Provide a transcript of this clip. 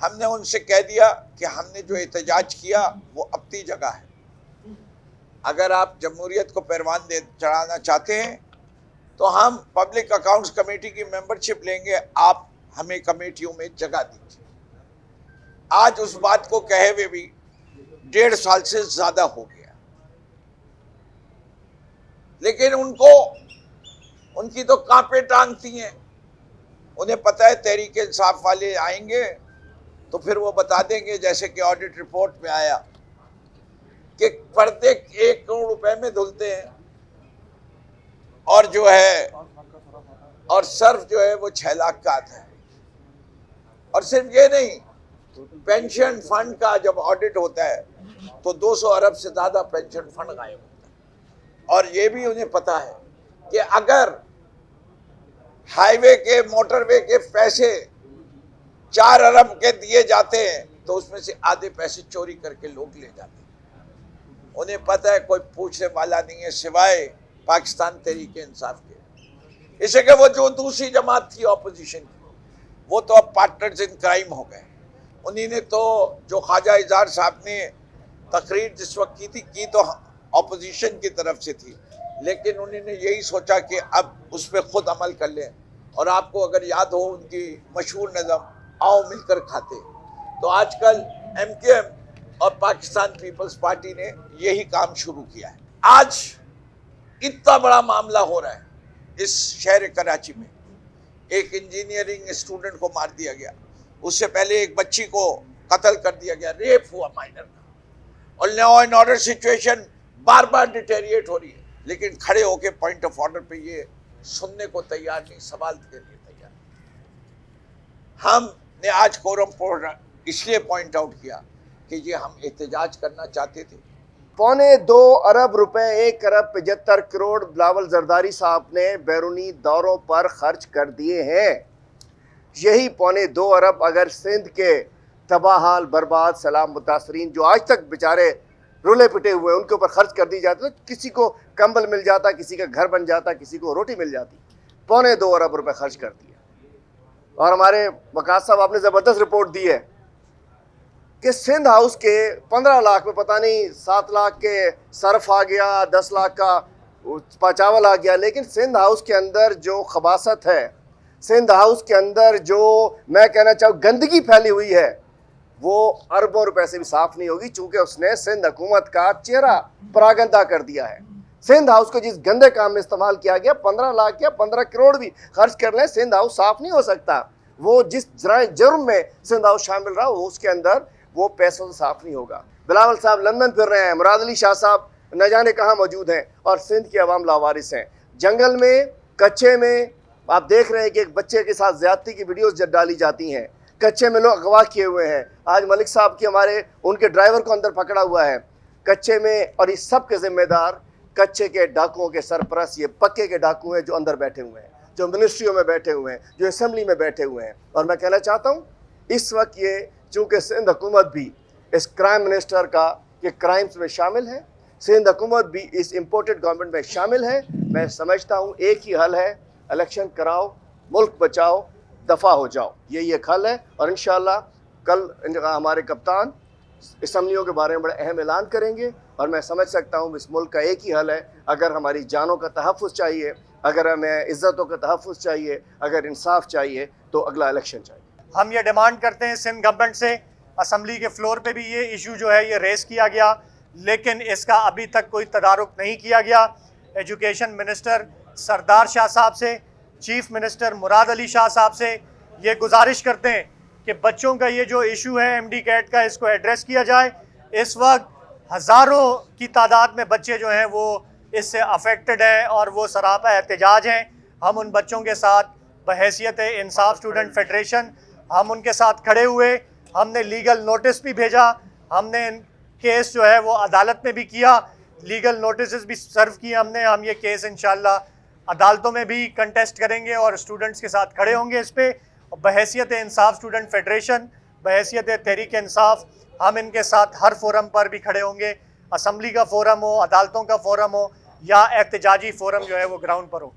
हमने उनसे कह दिया कि हमने जो एहतजाज किया वो अपनी जगह है। अगर आप जमहूरियत को परवान दे चढ़ाना चाहते हैं तो हम पब्लिक अकाउंट्स कमेटी की मेंबरशिप लेंगे, आप हमें कमेटियों में जगह दीजिए। आज उस बात को कहे हुए भी 1.5 साल से ज्यादा हो गया, लेकिन उनकी तो कांपे टांगती हैं। उन्हें पता है तहरीक इंसाफ वाले आएंगे तो फिर वो बता देंगे, जैसे कि ऑडिट रिपोर्ट में आया कि प्रत्येक 1 करोड़ रुपए में धुलते हैं, और जो है और सर्फ जो है वो 6 लाख का आता है। और सिर्फ ये नहीं, पेंशन फंड का जब ऑडिट होता है तो 200 अरब से ज्यादा पेंशन फंड गायब होता है। और ये भी उन्हें पता है कि अगर हाईवे के मोटरवे के पैसे 4 अरब के दिए जाते हैं तो उसमें से आधे पैसे चोरी करके लोग ले जाते हैं। उन्हें पता है कोई पूछने वाला नहीं है सिवाय पाकिस्तान तहरीक इंसाफ के। इसे कि वो जो दूसरी जमात थी ऑपोजिशन की, वो तो अब पार्टनर्स इन क्राइम हो गए। उन्हीं ने तो, जो ख्वाजा इजार साहब ने तकरीर जिस वक्त की तो ऑपोजिशन की तरफ से थी, लेकिन उन्होंने यही सोचा कि अब उस पर खुद अमल कर लें। और आपको अगर याद हो उनकी मशहूर नज़म आओ मिलकर खाते, तो आजकल MKM और पाकिस्तान पीपल्स पार्टी ने यही काम शुरू किया है। आज इतना बड़ा मामला हो रहा है इस शहर कराची में, एक इंजीनियरिंग स्टूडेंट को मार दिया गया, उससे पहले एक बच्ची को कत्ल कर दिया गया, रेप हुआ माइनर का, और law and order situation bar bar deteriorate हो रही है, लेकिन खड़े होके पॉइंट ऑफ ऑर्डर पे ये सुनने को तैयार नहीं, सवाल के लिए तैयार नहीं। हमने आज कोरम पर इसलिए पॉइंट आउट किया कि ये हम एहतजाज करना चाहते थे। 2.25 अरब रुपए 1 अरब 75 करोड़ बिलावल जरदारी साहब ने बैरूनी दौरों पर खर्च कर दिए हैं। यही 2.25 अरब अगर सिंध के तबाह हाल बर्बाद सलाम मुतासरीन जो आज तक बेचारे रुले पिटे हुए हैं उनके ऊपर खर्च कर दी जाती, तो किसी को कंबल मिल जाता, किसी का घर बन जाता, किसी को रोटी मिल जाती। 2.25 अरब रुपए खर्च कर दिया। और हमारे वकास साहब आपने ज़बरदस्त रिपोर्ट दी है कि सिंध हाउस के 15 लाख में पता नहीं 7 लाख के सर्फ आ गया, 10 लाख का चावल आ गया, लेकिन सिंध हाउस के अंदर जो खबासत है, सिंध हाउस के अंदर जो मैं कहना चाहूँ गंदगी फैली हुई है, वो अरबों रुपए से भी साफ नहीं होगी, चूंकि उसने सिंध हुकूमत का चेहरा परागंदा कर दिया है। सिंध हाउस को जिस गंदे काम में इस्तेमाल किया गया, 15 लाख या 15 करोड़ भी खर्च कर लें, सिंध हाउस साफ नहीं हो सकता। वो जिस जुर्म में सिंध हाउस शामिल रहा वो उसके अंदर वो पैसों से साफ नहीं होगा। बिलावल साहब लंदन फिर रहे हैं, मुराद अली शाह साहब न जाने कहाँ मौजूद हैं, और सिंध की अवाम लावारिस हैं। जंगल में, कच्चे में आप देख रहे हैं कि एक बच्चे के साथ ज्यादती की वीडियोस डाली जाती हैं, कच्चे में लोग अगवा किए हुए हैं। आज मलिक साहब की हमारे उनके ड्राइवर को अंदर पकड़ा हुआ है कच्चे में, और इस सब के जिम्मेदार कच्चे के डाकुओं के सरपरस्त ये पक्के के डाकू हैं जो अंदर बैठे हुए हैं, जो मिनिस्ट्रियों में बैठे हुए हैं, जो असेंबली में बैठे हुए हैं। और मैं कहना चाहता हूँ इस वक्त ये चूँकि सिंध हुकूमत भी इस क्राइम मिनिस्टर का के क्राइम्स में शामिल है, सिंध हुकूमत भी इस इम्पोर्टेड गवर्नमेंट में शामिल है, मैं समझता हूँ एक ही हल है, इलेक्शन कराओ, मुल्क बचाओ, दफ़ा हो जाओ, यही एक हल है। और इंशाअल्लाह कल हमारे कप्तान असम्बलियों के बारे में बड़ा अहम ऐलान करेंगे, और मैं समझ सकता हूँ इस मुल्क का एक ही हल है। अगर हमारी जानों का तहफ़्फ़ुज़ चाहिए, अगर हमें इज़्ज़तों का तहफ़्फ़ुज़ चाहिए, अगर इंसाफ चाहिए, तो अगला इलेक्शन चाहिए। हम ये डिमांड करते हैं सिंध गवर्नमेंट से, असम्बली के फ्लोर पे भी ये इशू जो है ये रेस किया गया, लेकिन इसका अभी तक कोई तदारुक नहीं किया गया। एजुकेशन मिनिस्टर सरदार शाह साहब से, चीफ मिनिस्टर मुराद अली शाह साहब से ये गुजारिश करते हैं कि बच्चों का ये जो इशू है MD कैट का, इसको एड्रेस किया जाए। इस वक्त हज़ारों की तादाद में बच्चे जो हैं वो इससे अफेक्टेड हैं और वो सरापा एहतजाज हैं। हम उन बच्चों के साथ बहैसियत इंसाफ स्टूडेंट फेडरेशन हम उनके साथ खड़े हुए, हमने लीगल नोटिस भी भेजा, हमने केस जो है वो अदालत में भी किया, लीगल नोटिस भी सर्व किए हमने। हम ये केस इंशाल्लाह अदालतों में भी कंटेस्ट करेंगे और स्टूडेंट्स के साथ खड़े होंगे इस पर। बहैसियत इंसाफ स्टूडेंट फेडरेशन, बहैसियत तहरीक इंसाफ, हम इनके साथ हर फोरम पर भी खड़े होंगे, असम्बली का फोरम हो, अदालतों का फोरम हो या एहतजाजी फोरम जो है वो ग्राउंड पर हो।